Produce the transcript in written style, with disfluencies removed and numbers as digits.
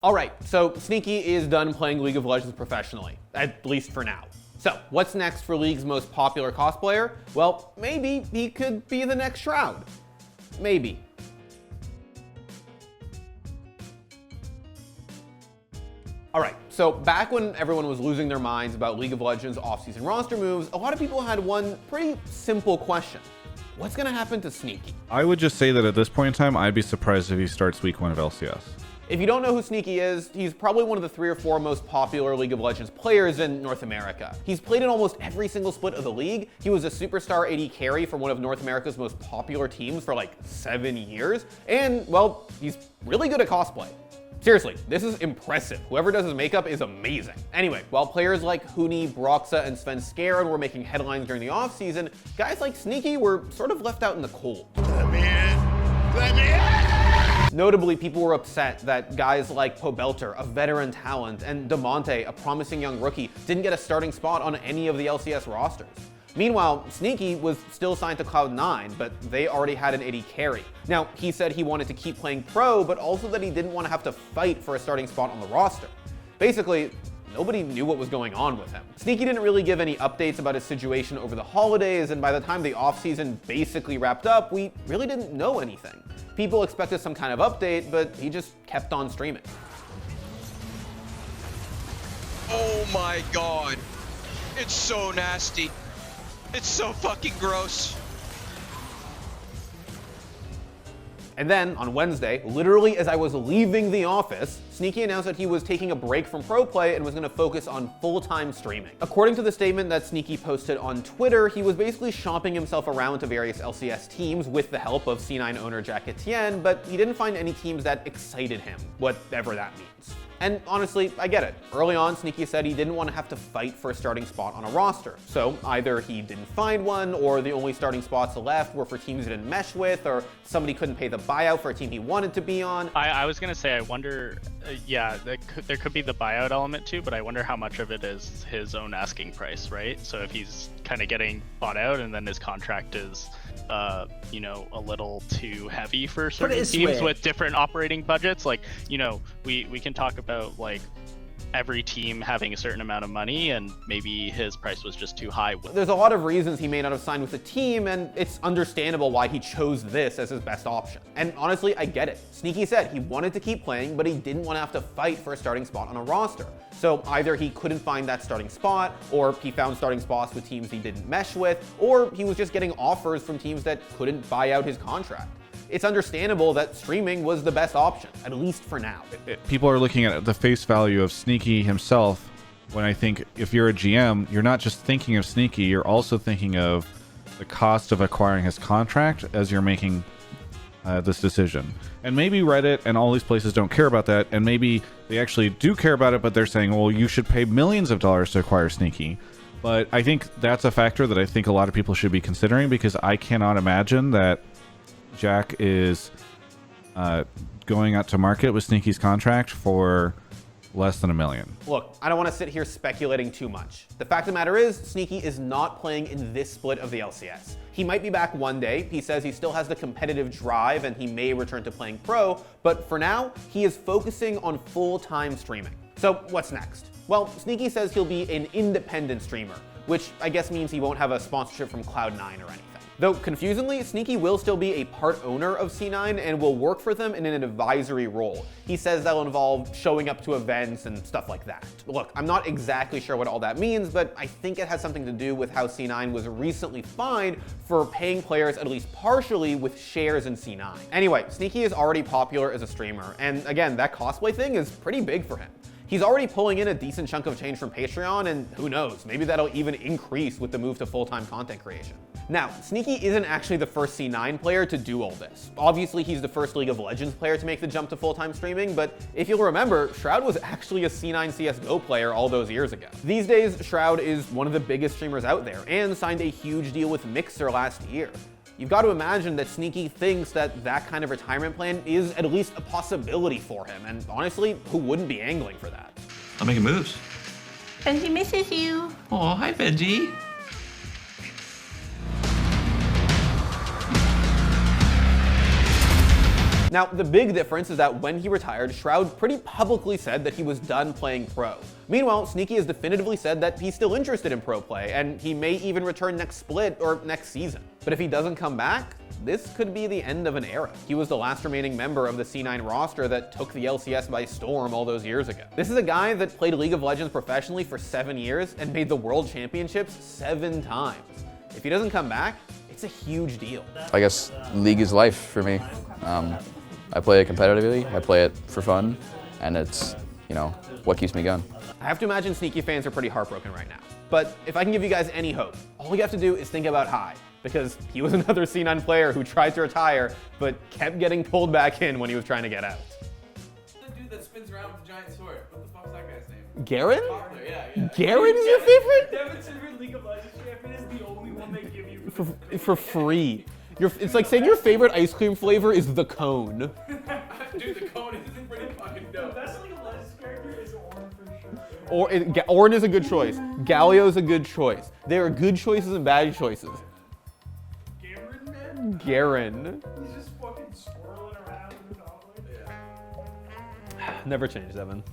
All right, so Sneaky is done playing League of Legends professionally, at least for now. So what's next for League's most popular cosplayer? Well, maybe he could be the next Shroud. Maybe. All right, so back when everyone was losing their minds about League of Legends off-season roster moves, a lot of people had one pretty simple question. What's gonna happen to Sneaky? I would just say that at this point in time, I'd be surprised if he starts week 1 of LCS. If you don't know who Sneaky is, he's probably one of the 3 or 4 most popular League of Legends players in North America. He's played in almost every single split of the league. He was a superstar AD carry for one of North America's most popular teams for like 7 years. And, well, he's really good at cosplay. Seriously, this is impressive. Whoever does his makeup is amazing. Anyway, while players like Huni, Broxa, and Sven Scared were making headlines during the offseason, guys like Sneaky were sort of left out in the cold. Let me in! Let me in! Notably, people were upset that guys like Pobelter, a veteran talent, and Damonte, a promising young rookie, didn't get a starting spot on any of the LCS rosters. Meanwhile, Sneaky was still signed to Cloud9, but they already had an AD carry. Now, he said he wanted to keep playing pro, but also that he didn't want to have to fight for a starting spot on the roster. Basically, nobody knew what was going on with him. Sneaky didn't really give any updates about his situation over the holidays, and by the time the offseason basically wrapped up, we really didn't know anything. People expected some kind of update, but he just kept on streaming. Oh my god. It's so nasty. It's so fucking gross. And then, on Wednesday, literally as I was leaving the office, Sneaky announced that he was taking a break from pro play and was going to focus on full-time streaming. According to the statement that Sneaky posted on Twitter, he was basically shopping himself around to various LCS teams with the help of C9 owner Jack Etienne, but he didn't find any teams that excited him, whatever that means. And honestly, I get it. Early on, Sneaky said he didn't want to have to fight for a starting spot on a roster. So either he didn't find one, or the only starting spots left were for teams he didn't mesh with, or somebody couldn't pay the buyout for a team he wanted to be on. I was going to say, I wonder, yeah, there could be the buyout element too, but I wonder how much of it is his own asking price, right? So if he's kind of getting bought out and then his contract is you know, a little too heavy for certain teams with different operating budgets. Like, you know, we can talk about like every team having a certain amount of money, and maybe his price was just too high. There's a lot of reasons he may not have signed with the team, and it's understandable why he chose this as his best option. And honestly, I get it. Sneaky said he wanted to keep playing, but he didn't want to have to fight for a starting spot on a roster. So either he couldn't find that starting spot, or he found starting spots with teams he didn't mesh with, or he was just getting offers from teams that couldn't buy out his contract. It's understandable that streaming was the best option, at least for now. People are looking at the face value of Sneaky himself, when I think if you're a GM, you're not just thinking of Sneaky, you're also thinking of the cost of acquiring his contract as you're making this decision. And maybe Reddit and all these places don't care about that, and maybe they actually do care about it, but they're saying, well, you should pay millions of dollars to acquire Sneaky. But I think that's a factor that I think a lot of people should be considering, because I cannot imagine that Jack is going out to market with Sneaky's contract for less than $1 million. Look, I don't want to sit here speculating too much. The fact of the matter is, Sneaky is not playing in this split of the LCS. He might be back one day. He says he still has the competitive drive and he may return to playing pro, but for now, he is focusing on full-time streaming. So what's next? Well, Sneaky says he'll be an independent streamer, which I guess means he won't have a sponsorship from Cloud9 or anything. Though, confusingly, Sneaky will still be a part owner of C9 and will work for them in an advisory role. He says that'll involve showing up to events and stuff like that. Look, I'm not exactly sure what all that means, but I think it has something to do with how C9 was recently fined for paying players at least partially with shares in C9. Anyway, Sneaky is already popular as a streamer, and again, that cosplay thing is pretty big for him. He's already pulling in a decent chunk of change from Patreon, and who knows, maybe that'll even increase with the move to full-time content creation. Now, Sneaky isn't actually the first C9 player to do all this. Obviously, he's the first League of Legends player to make the jump to full-time streaming, but if you'll remember, Shroud was actually a C9 CSGO player all those years ago. These days, Shroud is one of the biggest streamers out there, and signed a huge deal with Mixer last year. You've got to imagine that Sneaky thinks that that kind of retirement plan is at least a possibility for him, and honestly, who wouldn't be angling for that? I'm making moves. Benji misses you. Oh, hi, Benji. Now, the big difference is that when he retired, Shroud pretty publicly said that he was done playing pro. Meanwhile, Sneaky has definitively said that he's still interested in pro play, and he may even return next split or next season. But if he doesn't come back, this could be the end of an era. He was the last remaining member of the C9 roster that took the LCS by storm all those years ago. This is a guy that played League of Legends professionally for 7 years and made the World Championships 7 times. If he doesn't come back, it's a huge deal. I guess League is life for me. I play it competitively, I play it for fun, and it's, you know, what keeps me going. I have to imagine Sneaky fans are pretty heartbroken right now. But if I can give you guys any hope, all you have to do is think about High, because he was another C9 player who tried to retire, but kept getting pulled back in when he was trying to get out. The dude that spins around with the giant sword. What the fuck's that guy's name? Garen? Yeah. Garen is your favorite? Devin's favorite League of Legends champion is the only one they give you For free. It's like saying your favorite ice cream flavor is the cone. Dude, the cone isn't pretty fucking dope. The best League of Legends character is Ornn for sure. Ornn is a good choice. Galio's a good choice. There are good choices and bad choices. Garen, man? Garen. He's just fucking swirling around in the top lane. Never change, Devin.